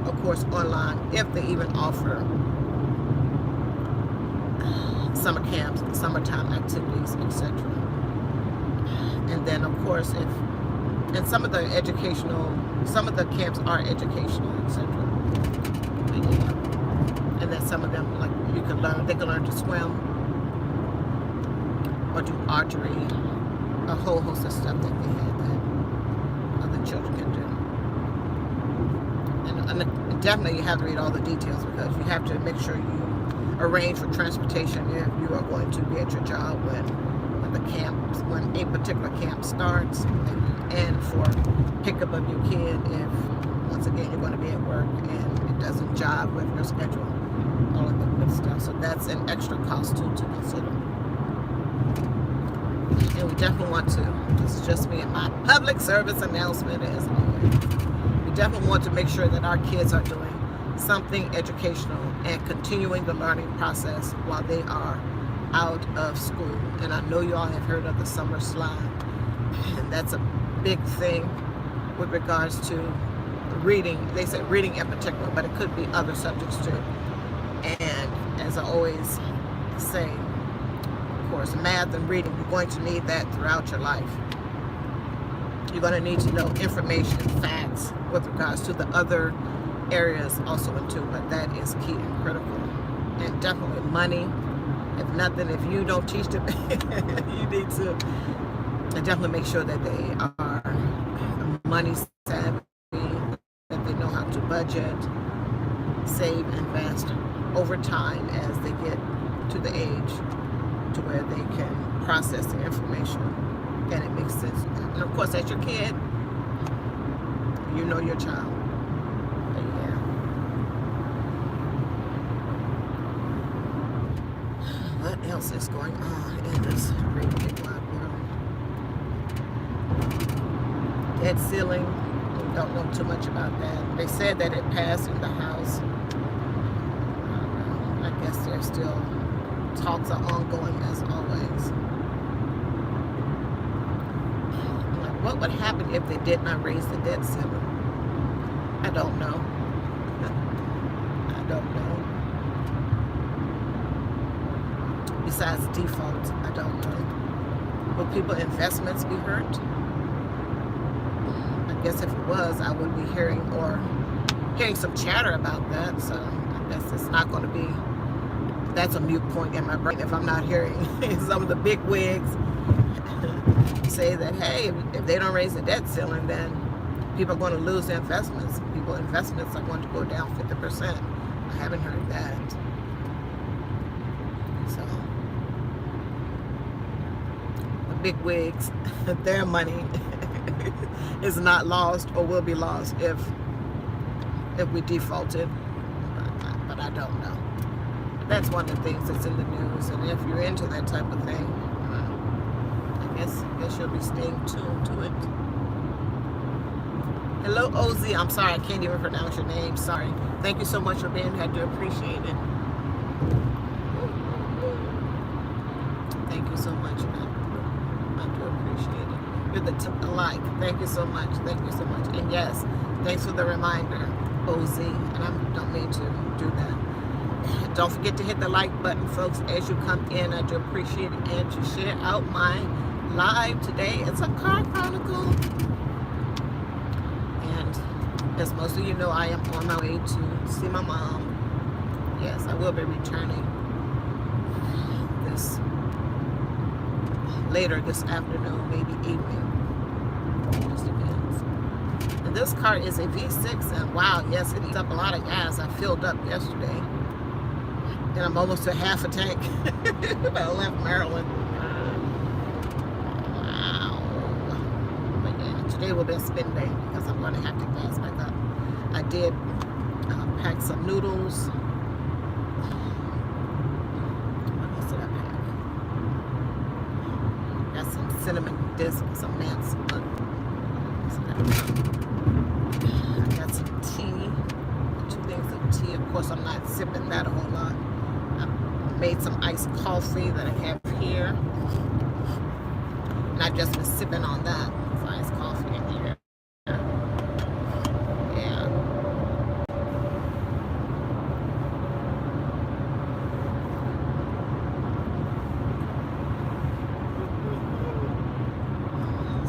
of course online, if they even offer summer camps, summertime activities, etc. And then of course and some of the camps are educational, etc. And then some of them, like, they can learn to swim or do archery, a whole host of stuff that they have that other children can do. And definitely you have to read all the details, because you have to make sure you arrange for transportation if you are going to be at your job when a particular camp starts, and for pickup of your kid if, once again, you're going to be at work and it doesn't jive with your schedule, all of that good stuff. So that's an extra cost too to consider. And we definitely want to, this is just me and my public service announcement as always, we definitely want to make sure that our kids are doing something educational and continuing the learning process while they are out of school. And I know you all have heard of the summer slide, and that's a big thing with regards to reading. They say reading in particular, but it could be other subjects too. And as I always say, of course, math and reading, you're going to need that throughout your life. You're going to need to know information, facts with regards to the other areas also too, but that is key and critical. And definitely money. If nothing, if you don't teach them, you need to definitely make sure that they are money savvy, that they know how to budget, save, invest over time as they get to the age to where they can process the information and it makes sense to them. And of course, as your kid, you know your child. But yeah. What else is going on in this great big wide world? Debt ceiling, don't know too much about that. They said that it passed in the House. I guess there's still talks are ongoing as always. Like, what would happen if they did not raise the debt ceiling? I don't know. I don't know. Besides default, I don't know. Will people's investments be hurt? I guess if it was, I would be hearing some chatter about that. So I guess it's not going to be. That's a mute point in my brain if I'm not hearing some of the big wigs say that, hey, if they don't raise the debt ceiling, then people are going to lose their investments. People's investments are going to go down 50%. I haven't heard that. So the big wigs, their money is not lost or will be lost if we defaulted. But I don't know. That's one of the things that's in the news, and if you're into that type of thing, I guess you'll be staying tuned to it. Hello, OZ. I'm sorry, I can't even pronounce your name. Sorry. Thank you so much for being here. I do appreciate it. Thank you so much, man. I do appreciate it. You're the tip alike. Thank you so much. Thank you so much. And yes, thanks for the reminder, OZ. And I don't mean to do that. Don't forget to hit the like button, folks, as you come in. I do appreciate it. And to share out my live today. It's a car chronicle. And as most of you know, I am on my way to see my mom. Yes, I will be returning later this afternoon, maybe evening. Just depends. And this car is a V6, and wow, yes, it eats up a lot of gas. I filled up yesterday. And I'm almost to half a tank. I left Maryland. Wow. But yeah, today will be a spin day because I'm going to have to gas back up. I did pack some noodles. What else did I pack? Got some cinnamon discs, some mints. I got some tea, 2 things of tea. Of course, I'm not sipping that a whole lot. I made some iced coffee that I have here, and I've just been sipping on that. It's iced coffee in here. Yeah.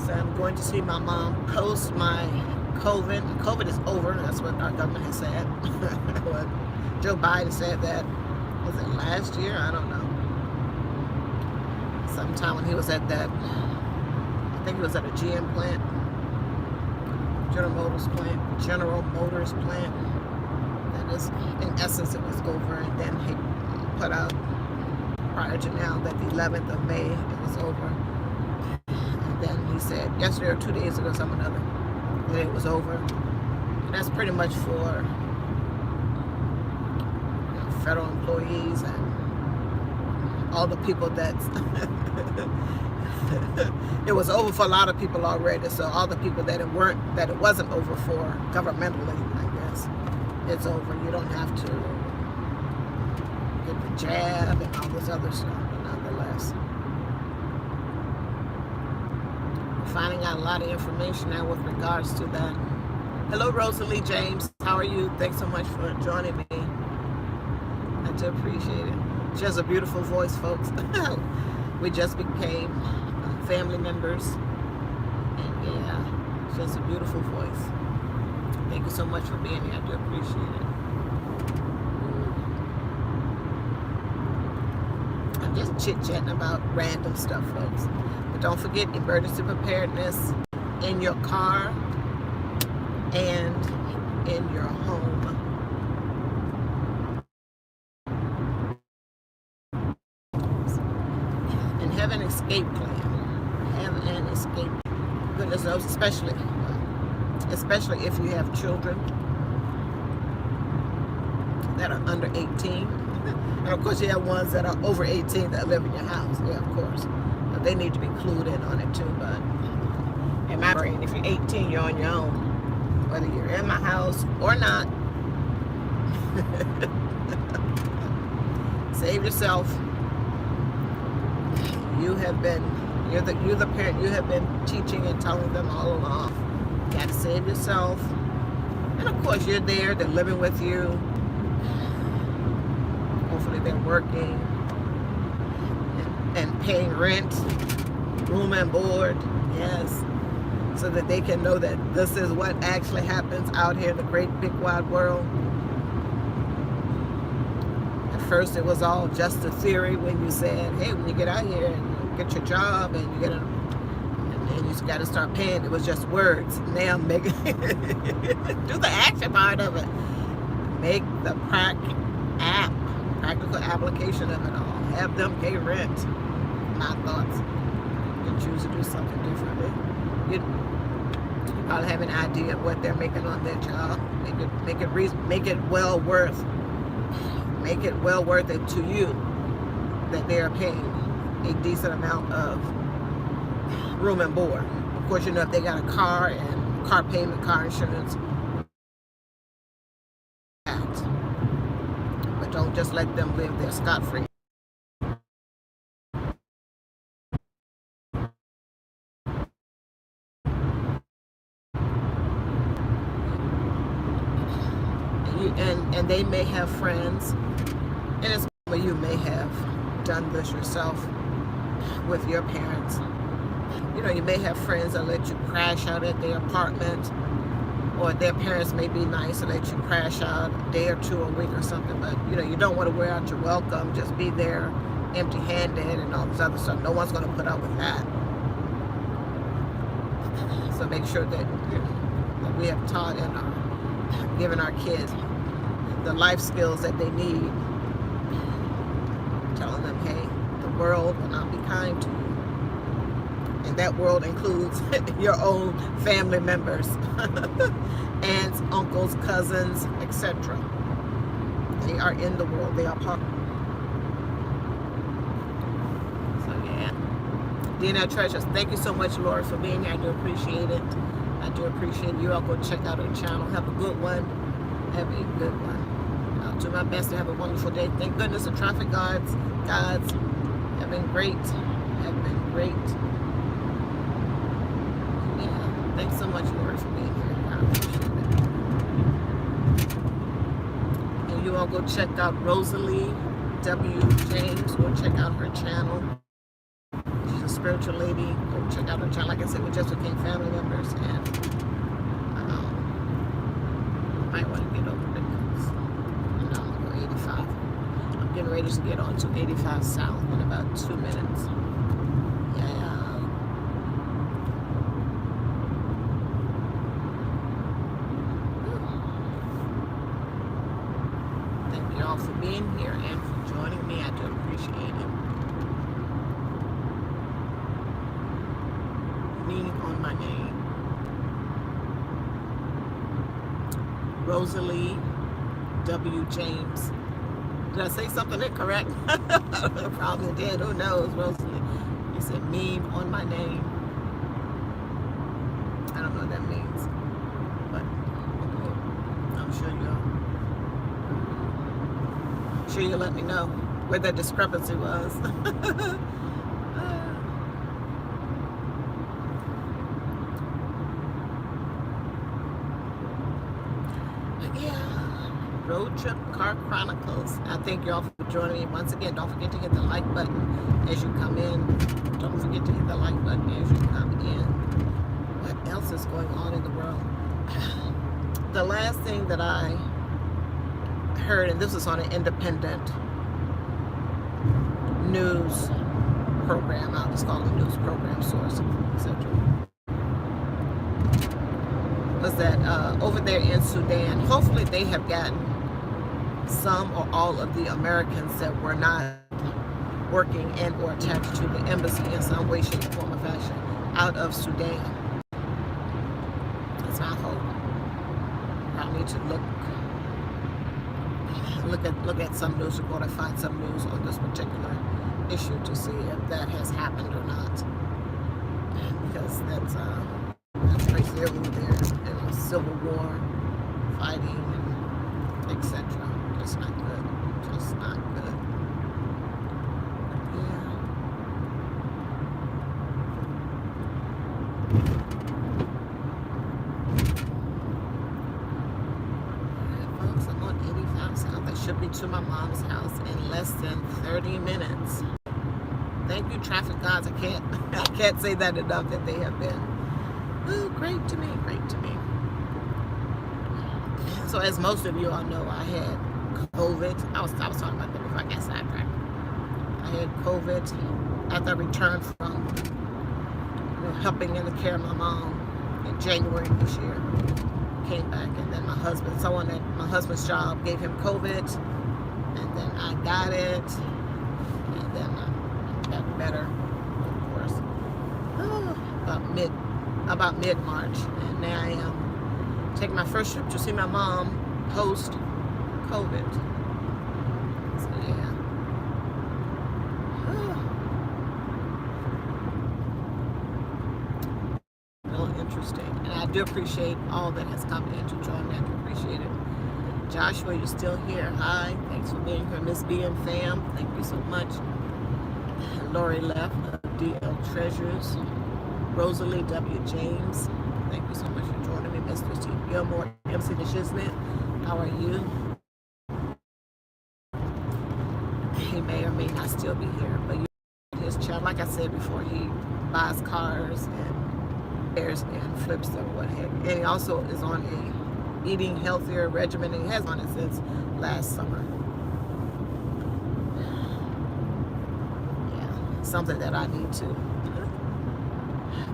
So I'm going to see my mom post my COVID. COVID is over. That's what our government has said. What Joe Biden said that, was it last year? I don't know. Sometime when he was at that, I think he was at a GM plant, General Motors plant. That is, in essence, it was over. And then he put out prior to now that the 11th of May it was over. And then he said yesterday or 2 days ago, some another, that it was over. And that's pretty much for federal employees and all the people that's it was over for a lot of people already. So all the people that it wasn't over for governmentally, I guess, it's over. You don't have to get the jab and all this other stuff, but nonetheless. Finding out a lot of information now with regards to that. Hello, Rosalie James. How are you? Thanks so much for joining me. I do appreciate it. She has a beautiful voice, folks. We just became family members. And yeah, she has a beautiful voice. Thank you so much for being here. I do appreciate it. I'm just chit-chatting about random stuff, folks. But don't forget emergency preparedness in your car and in your home. And have an escape plan. Have an escape. Goodness knows, especially if you have children that are under 18. And of course you have ones that are over 18 that live in your house. Yeah, of course. But they need to be clued in on it too. But in my brain, if you're 18, you're on your own. Whether you're in my house or not. Save yourself. You're the parent. You have been teaching and telling them all along. You got to save yourself. And of course you're there. They're living with you. Hopefully they're working and paying rent, room and board. Yes. So that they can know that this is what actually happens out here in the great big wide world. At first it was all just a theory when you said, hey, when you get out here and you get your job and you get and you got to start paying, it was just words. Now make it do the action part of it. Make the practical application of it all. Have them pay rent. My thoughts. You choose to do something differently. You probably have an idea of what they're making on their job. Make it well worth it to you that they are paying a decent amount of room and board. Of course, you know, if they got a car and car payment, car insurance, but don't just let them live there scot-free. And they may have friends, and it's where you may have done this yourself with your parents. You know, you may have friends that let you crash out at their apartment, or their parents may be nice and let you crash out a day or two a week or something, but you know, you don't want to wear out your welcome, just be there empty-handed and all this other stuff. No one's going to put up with that. So make sure that, that we have taught and are giving our kids the life skills that they need, telling them, hey, the world will not be kind to you, And that world includes your own family members, aunts, uncles, cousins, etc. They are in the world. They are part. So yeah. DNA Treasures, thank you so much, Laura, for being here. I do appreciate it. I do appreciate you. I'll go check out her channel. Have a good one. Have a good one. I'll do my best to have a wonderful day. Thank goodness the traffic guards have been great. Have been great. Yeah. Thanks so much, Laura, for being here. I appreciate it. And you all go check out Rosalie W. James. Go check out her channel. She's a spiritual lady. Go check out her channel. Like I said, we just became family members, and might want to get over it because I'm going to go 85. I'm getting ready to get on to 85 South in about 2 minutes. Yeah. Thank you all for being here and for joining me. I do appreciate it. On my name, Rosalie W. James. Did I say something incorrect? I probably did. Who knows, Rosalie? You said meme on my name. I don't know what that means, but I'm sure you'll let me know where that discrepancy was. Road Trip Car Chronicles. I thank you all for joining me once again. Don't forget to hit the like button as you come in. Don't forget to hit the like button as you come in. What else is going on in the world? The last thing that I heard, and this was on an independent news program, I'll just call it a news program, source, etc., was that over there in Sudan, hopefully they have gotten some or all of the Americans that were not working and or attached to the embassy in some way, shape, form, or fashion out of Sudan. That's my hope. I need to look at some news report and find some news on this particular issue to see if that has happened or not. Because that's crazy. They're over there in a civil war, fighting, and etc. Just not good. Just not good. Yeah. Folks, I'm on 85 South. I should be to my mom's house in less than 30 minutes. Thank you, traffic guards. I can't say that enough, that they have been great to me, great to me. So as most of you all know, I had COVID. I was talking about that before I got sidetracked. I had COVID after I returned from helping in the care of my mom in January this year. Came back, and then my husband's job gave him COVID, and then I got it, and then I got better, of course, about mid-March, and now I am taking my first trip to see my mom post-COVID. So yeah. Real interesting. And I do appreciate all that has come in to join me. I do appreciate it. Joshua, you're still here. Hi. Thanks for being here. Miss B and fam, thank you so much. Lori left. DL Treasures. Rosalie W. James, thank you so much for joining me. Mr. Steve Gilmore, MC the Shiznit, how are you? He may or may not still be here, but his channel, like I said before, he buys cars and bears and flips them, what have you. And he also is on a eating healthier regimen, and he has on it since last summer. Yeah, something that I need to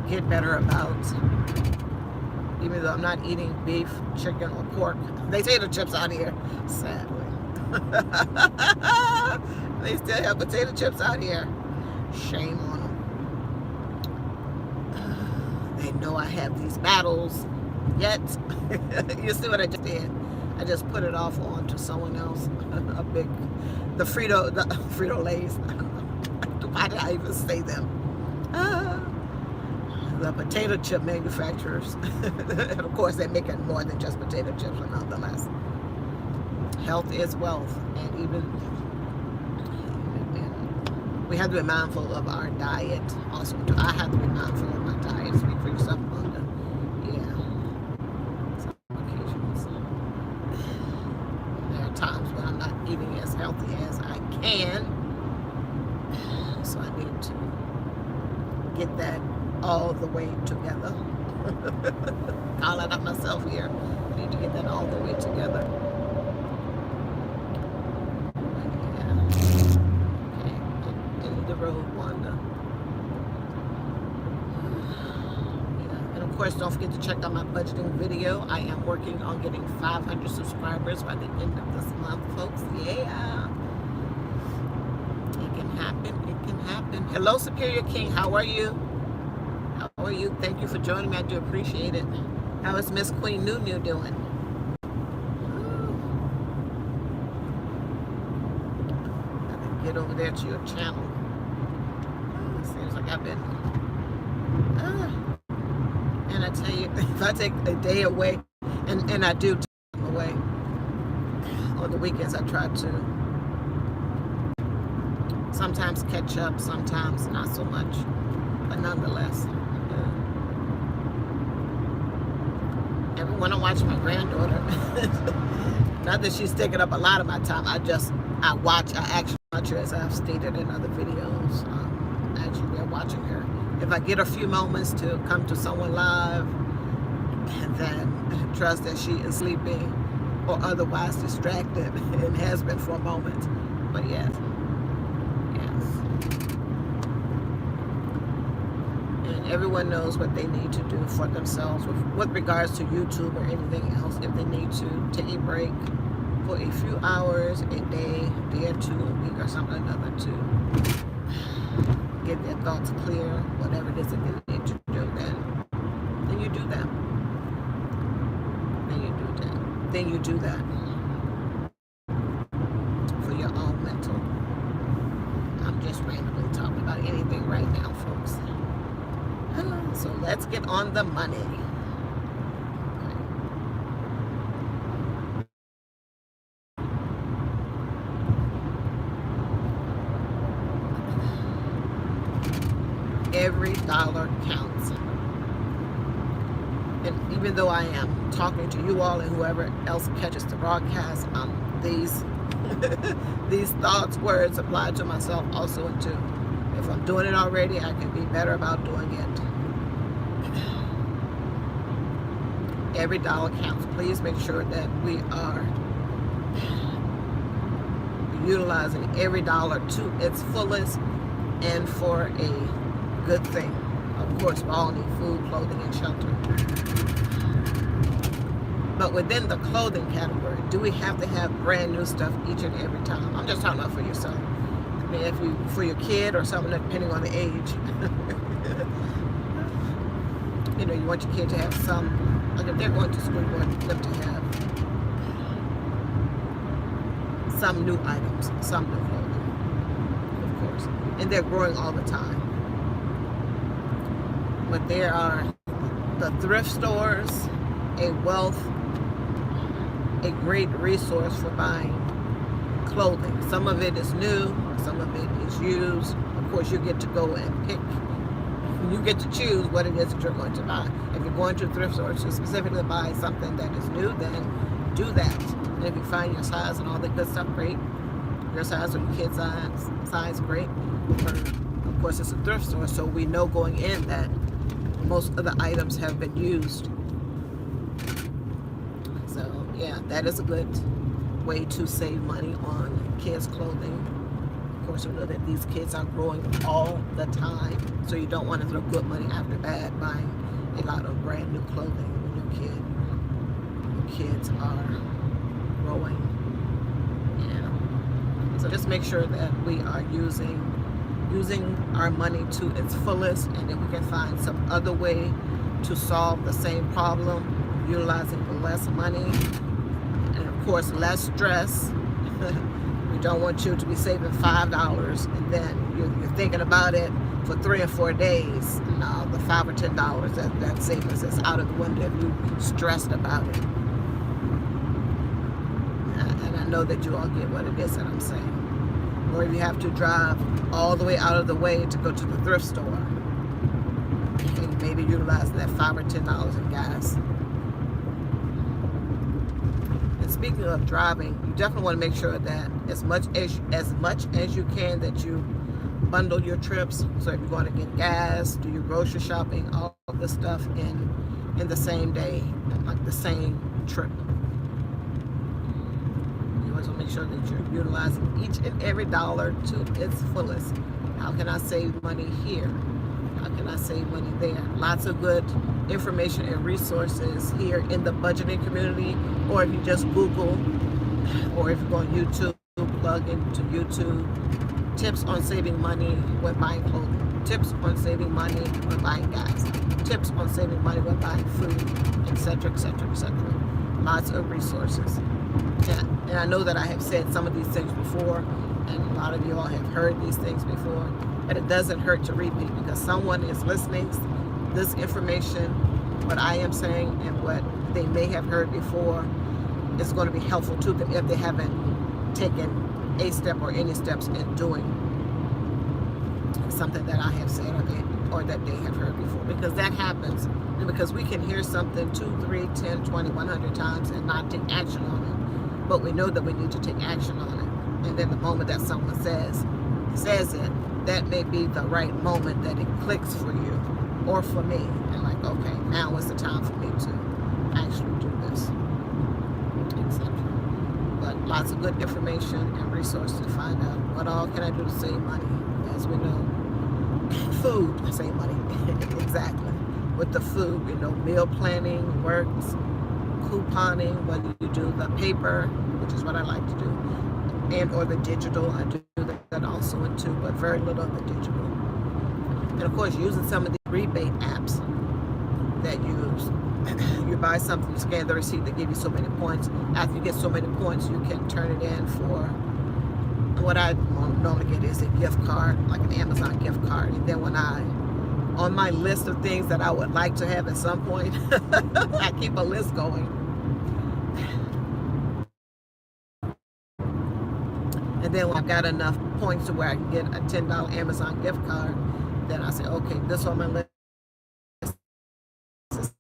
get better about. Even though I'm not eating beef, chicken, or pork. They potato chips out here, sadly. They still have potato chips out here. Shame on them. they know I have these battles yet. You see what I just did? I just put it off onto someone else. The Frito Lays. Why did I even say them? The potato chip manufacturers. And of course, they're making more than just potato chips, but nonetheless. Health is wealth, and we have to be mindful of our diet. Also, I have to be mindful of my diet. Speak for yourself, Wanda. Yeah. Some occasions. There are times when I'm not eating as healthy as I can. So I need to get that all the way together. Calling out myself here. I need to get that all the way together. Road, Wanda. Yeah. And of course, don't forget to check out my budgeting video. I am working on getting 500 subscribers by the end of this month, folks. Yeah. It can happen. It can happen. Hello, Superior King. How are you? How are you? Thank you for joining me. I do appreciate it. How is Miss Queen Nunu doing? Get over there to your channel. Seems like I've been, and I tell you, if I take a day away, and I do take them away, on the weekends I try to sometimes catch up, sometimes not so much, but nonetheless. And when I watch my granddaughter, not that she's taking up a lot of my time, I actually watch her, as I've stated in other videos. Actually, we're watching her. If I get a few moments to come to someone live, and then trust that she is sleeping or otherwise distracted, and has been for a moment. But yes. And everyone knows what they need to do for themselves with regards to YouTube or anything else. If they need to take a break for a few hours, a day or two, a week, or something another, to get their thoughts clear, whatever it is that they need to do, then you do that. Then you do that for your own mental. I'm just randomly talking about anything right now, folks. So let's get on the money. Every dollar counts. And even though I am talking to you all and whoever else catches the broadcast, these thoughts, words apply to myself also too. If I'm doing it already, I can be better about doing it. Every dollar counts. Please make sure that we are utilizing every dollar to its fullest and for a good thing. Of course, we all need food, clothing, and shelter. But within the clothing category, do we have to have brand new stuff each and every time? I'm just talking about for yourself. I mean, for your kid or someone, depending on the age. You know, you want your kid to have some, like if they're going to school, you want them to have some new items, some new clothing, of course. And they're growing all the time. But there are the thrift stores, a great resource for buying clothing. Some of it is new, some of it is used. Of course, you get to go and pick. You get to choose what it is that you're going to buy. If you're going to a thrift store to specifically buy something that is new, then do that. And if you find your size and all that good stuff, great. Your size or your kid's size, great. Of course, it's a thrift store, so we know going in that most of the items have been used. So, yeah, that is a good way to save money on kids' clothing. Of course, we know that these kids are growing all the time, so you don't want to throw good money after bad buying a lot of brand new clothing when your kids are growing. Yeah. So just make sure that we are using our money to its fullest, and if we can find some other way to solve the same problem, utilizing less money, and of course less stress. We don't want you to be saving $5 and then you're thinking about it for 3 or 4 days. No, the $5 or $10 that savings is out of the window if you stressed about it. And I know that you all get what it is that I'm saying. Or if you have to drive all the way out of the way to go to the thrift store, and maybe utilizing that $5 or $10 in gas. And speaking of driving, you definitely want to make sure that as much as you can that you bundle your trips. So if you're going to get gas, do your grocery shopping, all of the stuff in the same day, like the same trip. You always want to make sure that you're utilizing each and every dollar to its fullest. How can I save money here? How can I save money there? Lots of good information and resources here in the budgeting community, or if you just Google, or if you go on YouTube, plug into YouTube, tips on saving money when buying clothing, tips on saving money when buying gas, tips on saving money when buying food, etc., etc., etc. Lots of resources. And I know that I have said some of these things before, and a lot of you all have heard these things before, but it doesn't hurt to repeat, because someone is listening. This information, what I am saying and what they may have heard before, is going to be helpful to them if they haven't taken a step or any steps in doing something that I have said or that they have heard before, because that happens. And because we can hear something 2, 3, 10, 20, 100 times and not take action on it, but we know that we need to take action on it. And then the moment that someone says it, that may be the right moment that it clicks for you or for me, and like, okay, now is the time for me to actually do this, etc. But lots of good information and resources to find out what all can I do to save money. As we know, food, save money. Exactly. With the food, you know, meal planning works, couponing, whether you do the paper, which is what I like to do, and or the digital. I do that also in too, but very little of the digital. And of course, using some of the rebate apps that you buy something, you scan the receipt, they give you so many points. After you get so many points, you can turn it in for what I normally get is a gift card, like an Amazon gift card. And then when on my list of things that I would like to have at some point, I keep a list going. And then when I've got enough points to where I can get a $10 Amazon gift card, then I say, okay, this on my list is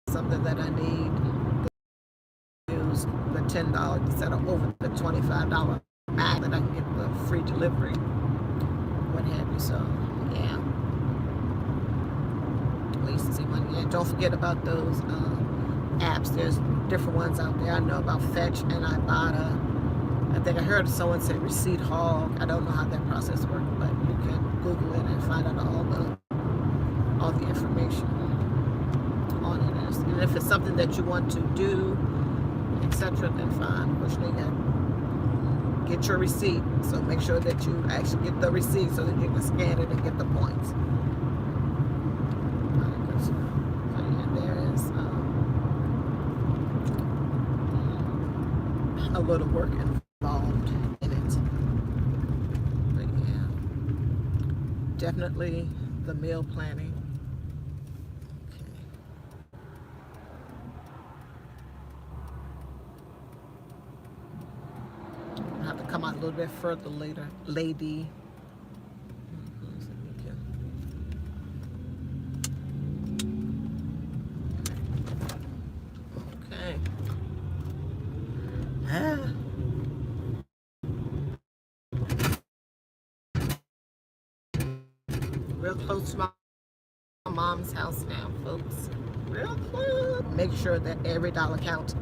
something that I need to use the $10 instead of over the $25 max that I can get the free delivery, what have you. So, yeah. Ways to save money. And don't forget about those apps. There's different ones out there. I know about Fetch and Ibotta. I think I heard someone say Receipt Hog. I don't know how that process works, but you can Google it and find out all the information on it. And if it's something that you want to do, etc., then fine. Which they get your receipt. So make sure that you actually get the receipt so that you can scan it and get the points. So yeah, there is a little work involved in it. But yeah, definitely the meal planning. Okay. I have to come out a little bit further later, lady. Okay. Real close to my mom's house now, folks. Real close. Make sure that every dollar counts.